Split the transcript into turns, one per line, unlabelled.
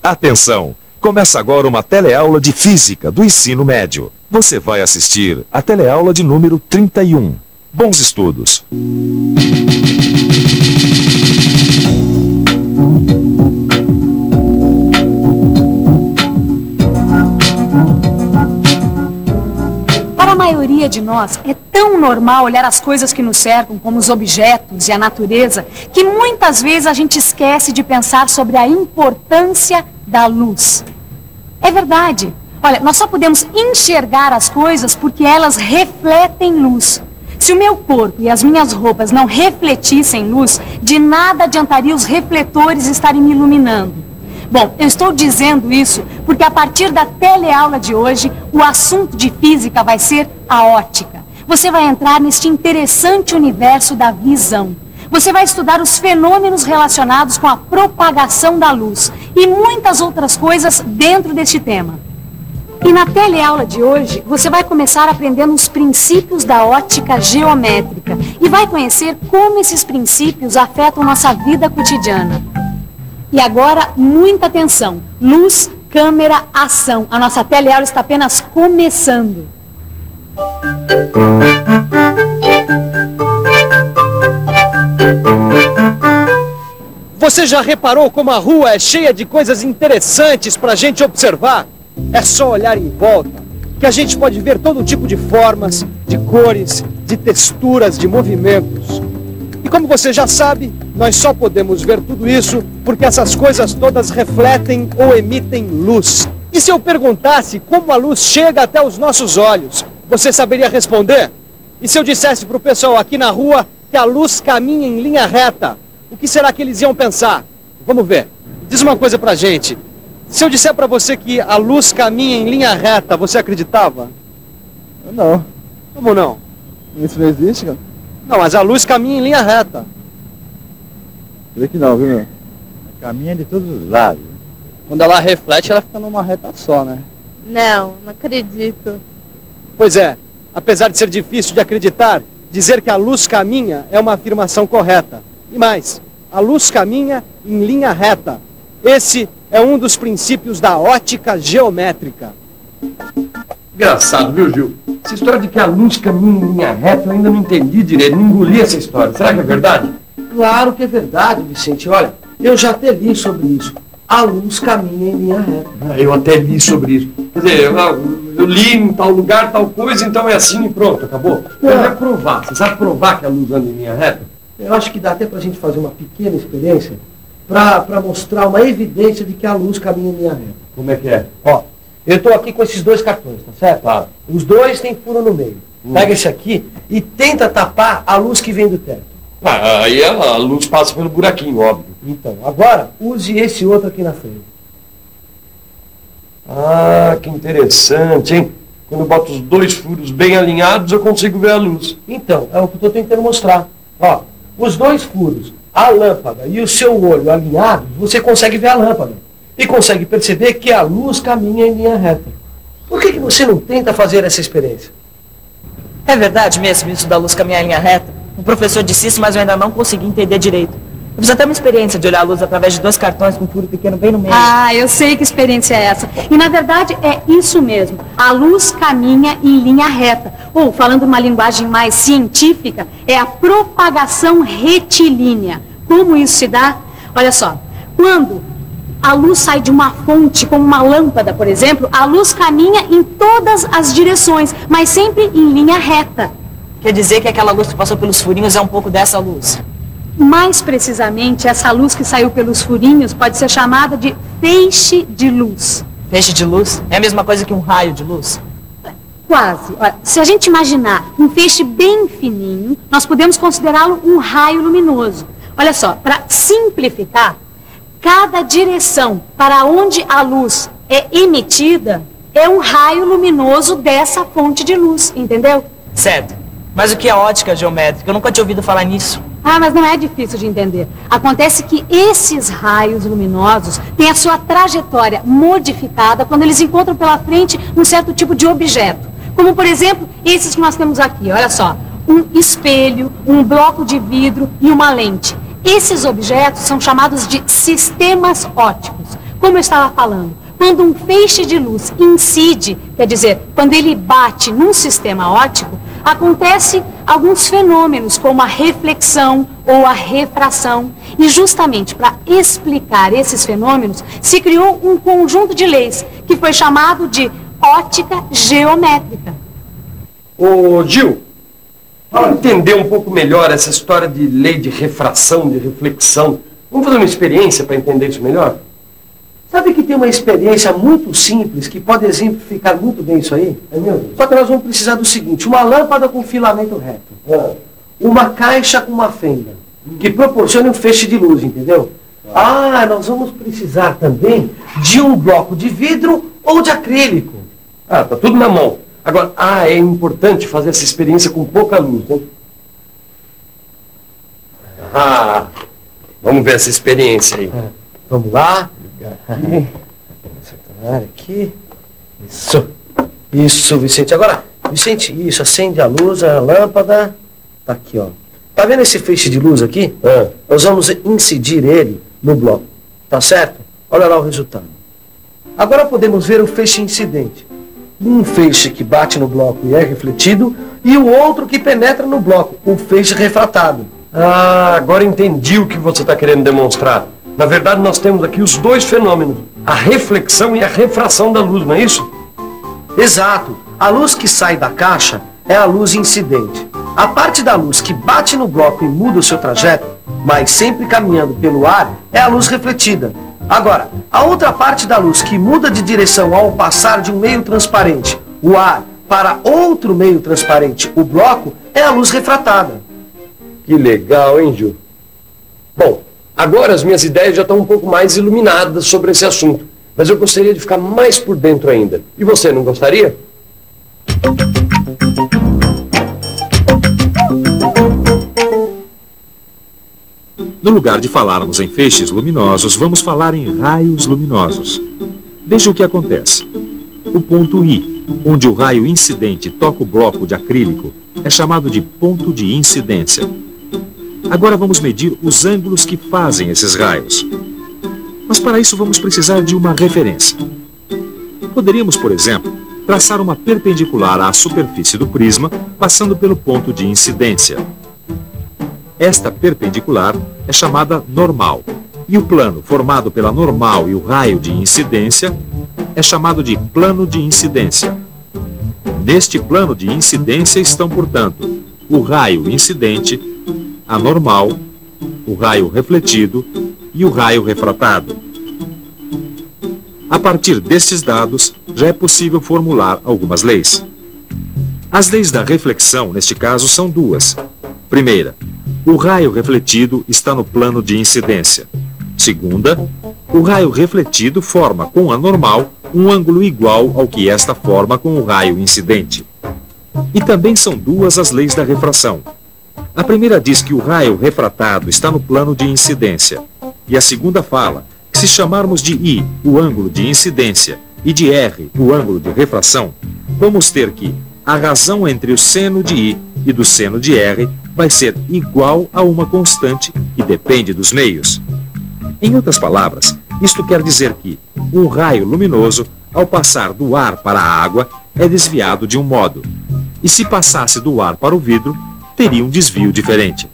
Atenção! Começa agora uma teleaula de Física do ensino médio. Você vai assistir a teleaula de número 31. Bons estudos!
Para a maioria de nós, é tão normal olhar as coisas que nos cercam, como os objetos e a natureza, que muitas vezes a gente esquece de pensar sobre a importância da luz. É verdade. Olha, nós só podemos enxergar as coisas porque elas refletem luz. Se o meu corpo e as minhas roupas não refletissem luz, de nada adiantaria os refletores estarem me iluminando. Bom, eu estou dizendo isso porque a partir da teleaula de hoje, o assunto de física vai ser a ótica. Você vai entrar neste interessante universo da visão. Você vai estudar os fenômenos relacionados com a propagação da luz e muitas outras coisas dentro deste tema. E na teleaula de hoje, você vai começar aprendendo os princípios da ótica geométrica e vai conhecer como esses princípios afetam nossa vida cotidiana. E agora, muita atenção. Luz, câmera, ação. A nossa teleaula está apenas começando.
Você já reparou como a rua é cheia de coisas interessantes para a gente observar? É só olhar em volta que a gente pode ver todo tipo de formas, de cores, de texturas, de movimentos. E como você já sabe, nós só podemos ver tudo isso porque essas coisas todas refletem ou emitem luz. E se eu perguntasse como a luz chega até os nossos olhos, você saberia responder? E se eu dissesse para o pessoal aqui na rua que a luz caminha em linha reta, o que será que eles iam pensar? Vamos ver. Diz uma coisa pra gente. Se eu disser pra você que a luz caminha em linha reta, você acreditava?
Não.
Como não?
Isso não existe, cara?
Não, mas a luz caminha em linha reta.
Creio que não, viu, meu? Caminha de todos os lados.
Quando ela reflete, ela fica numa reta só, né?
Não acredito.
Pois é. Apesar de ser difícil de acreditar, dizer que a luz caminha é uma afirmação correta. E mais, a luz caminha em linha reta. Esse é um dos princípios da ótica geométrica.
Engraçado, viu, Gil? Essa história de que a luz caminha em linha reta, eu ainda não entendi direito, não engoli essa história. Será que é verdade?
Claro que é verdade, Vicente. Olha, eu já até li sobre isso. A luz caminha em linha reta.
Eu até li sobre isso. Quer dizer, eu li em tal lugar, tal coisa, então é assim e pronto, acabou. Mas é provar. Você sabe provar que a luz anda em linha reta?
Eu acho que dá até pra gente fazer uma pequena experiência para mostrar uma evidência de que a luz caminha em linha reta.
Como é que é?
Ó, eu estou aqui com esses dois cartões, tá certo?
Tá.
Os dois têm furo no meio. Pega esse aqui e tenta tapar a luz que vem do teto.
Aí a luz passa pelo buraquinho, óbvio.
Então, agora use esse outro aqui na frente.
Ah, que interessante, hein? Quando eu boto os dois furos bem alinhados, eu consigo ver a luz.
Então, é o que eu estou tentando mostrar. Ó, os dois furos, a lâmpada e o seu olho alinhados, você consegue ver a lâmpada. E consegue perceber que a luz caminha em linha reta. Por que você não tenta fazer essa experiência?
É verdade mesmo isso da luz caminhar em linha reta? O professor disse isso, mas eu ainda não consegui entender direito. Eu fiz até uma experiência de olhar a luz através de dois cartões com um furo pequeno bem no meio.
Ah, eu sei que experiência é essa. E na verdade é isso mesmo. A luz caminha em linha reta. Ou, falando uma linguagem mais científica, é a propagação retilínea. Como isso se dá? Olha só, quando a luz sai de uma fonte, como uma lâmpada, por exemplo, a luz caminha em todas as direções, mas sempre em linha reta.
Quer dizer que aquela luz que passou pelos furinhos é um pouco dessa luz?
Mais precisamente, essa luz que saiu pelos furinhos pode ser chamada de feixe de luz.
Feixe de luz? É a mesma coisa que um raio de luz?
Quase. Olha, se a gente imaginar um feixe bem fininho, nós podemos considerá-lo um raio luminoso. Olha só, para simplificar, cada direção para onde a luz é emitida é um raio luminoso dessa fonte de luz, entendeu?
Certo. Mas o que é ótica geométrica? Eu nunca tinha ouvido falar nisso.
Ah, mas não é difícil de entender. Acontece que esses raios luminosos têm a sua trajetória modificada quando eles encontram pela frente um certo tipo de objeto. Como, por exemplo, esses que nós temos aqui. Olha só, um espelho, um bloco de vidro e uma lente. Esses objetos são chamados de sistemas ópticos. Como eu estava falando, quando um feixe de luz incide, quer dizer, quando ele bate num sistema óptico, acontece alguns fenômenos como a reflexão ou a refração. E justamente para explicar esses fenômenos, se criou um conjunto de leis que foi chamado de ótica geométrica.
Ô, Gil, para entender um pouco melhor essa história de lei de refração, de reflexão, vamos fazer uma experiência para entender isso melhor?
Sabe que tem uma experiência muito simples que pode exemplificar muito bem isso aí?
É mesmo?
Só que nós vamos precisar do seguinte: uma lâmpada com filamento reto, uma caixa com uma fenda, que proporcione um feixe de luz, entendeu? Nós vamos precisar também de um bloco de vidro ou de acrílico.
Tá tudo na mão. Agora, é importante fazer essa experiência com pouca luz, né? Vamos ver essa experiência aí.
Vamos lá. Aqui. Isso, Vicente. Agora, Vicente, isso, acende a luz, a lâmpada. Tá aqui, ó. Tá vendo esse feixe de luz aqui? Nós vamos incidir ele no bloco. Tá certo? Olha lá o resultado. Agora podemos ver o feixe incidente. Um feixe que bate no bloco e é refletido, e o outro que penetra no bloco, o feixe refratado.
Agora entendi o que você está querendo demonstrar. Na verdade, nós temos aqui os dois fenômenos, a reflexão e a refração da luz, não é isso?
Exato. A luz que sai da caixa é a luz incidente. A parte da luz que bate no bloco e muda o seu trajeto, mas sempre caminhando pelo ar, é a luz refletida. Agora, a outra parte da luz que muda de direção ao passar de um meio transparente, o ar, para outro meio transparente, o bloco, é a luz refratada.
Que legal, hein, Gil? Bom, agora as minhas ideias já estão um pouco mais iluminadas sobre esse assunto, mas eu gostaria de ficar mais por dentro ainda. E você, não gostaria?
No lugar de falarmos em feixes luminosos, vamos falar em raios luminosos. Veja o que acontece. O ponto I, onde o raio incidente toca o bloco de acrílico, é chamado de ponto de incidência. Agora vamos medir os ângulos que fazem esses raios. Mas para isso vamos precisar de uma referência. Poderíamos, por exemplo, traçar uma perpendicular à superfície do prisma, passando pelo ponto de incidência. Esta perpendicular é chamada normal, e o plano formado pela normal e o raio de incidência é chamado de plano de incidência. Neste plano de incidência estão, portanto, o raio incidente, a normal, o raio refletido e o raio refratado. A partir destes dados, já é possível formular algumas leis. As leis da reflexão, neste caso, são duas. Primeira, o raio refletido está no plano de incidência. Segunda, o raio refletido forma com a normal um ângulo igual ao que esta forma com o raio incidente. E também são duas as leis da refração. A primeira diz que o raio refratado está no plano de incidência. E a segunda fala que se chamarmos de I, o ângulo de incidência, e de R, o ângulo de refração, vamos ter que a razão entre o seno de I e do seno de R vai ser igual a uma constante que depende dos meios. Em outras palavras, isto quer dizer que um raio luminoso, ao passar do ar para a água, é desviado de um modo, e se passasse do ar para o vidro, teria um desvio diferente.